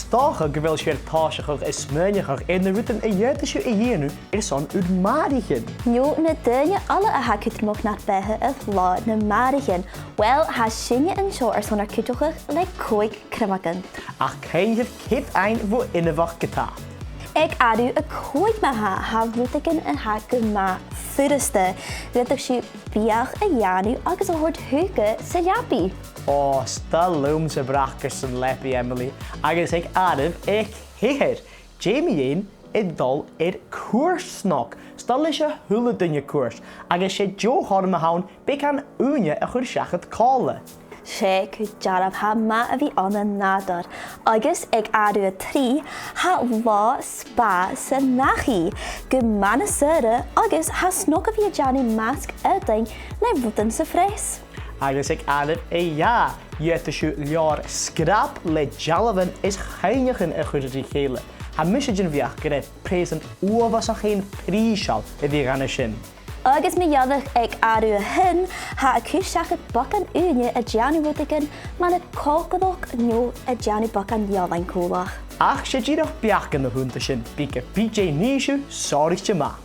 Stocha gewil sier táiseach is smynigach in de rudan jetische hienu son uit Màthraichean. Jo, na dyna alle a ha cwtmwch na behe y Latha Nam Màthraichean. Wel, ha sinne yn sio son ar cwtwchach le Còig Criomagan. Ach ceinhir kit ein wo innevach geta. Eg adu y Còig ma ha rwtigan yn ha gyma ffyrste. Rydych si biach y ianu agos o hord hwge sy'n jabi. O, sta loom se brachas yn lepi, Emily. Agus ag arif eich heir. Jamie ein dol Cuir snog. Sta leis a hula dunne Cuirs. Agus sé jo horm a hawn be can unje a chur siachat cála. Sé jarab ha ma a fi anna nadar. Agus ag adu a tri ha la spa sa nachi. Gymana syra agus ha snog a fi a jani mask a ding le rudan sa fres. Agus ag arif ja. Jette siw liar skrap le jalavan is geinigin a chur di gele. Ha misjin viach gred present oavas a geen prísal I vi ganna sin. Agus mi jadach ag adu hin ha a cwsiachat bacan unje a jani wutigan man a cógadach nio a jani bacan jalain cúlach. Ach sé ddíach beach gan na húnta sin, bí PJ níisiú sórichte ma.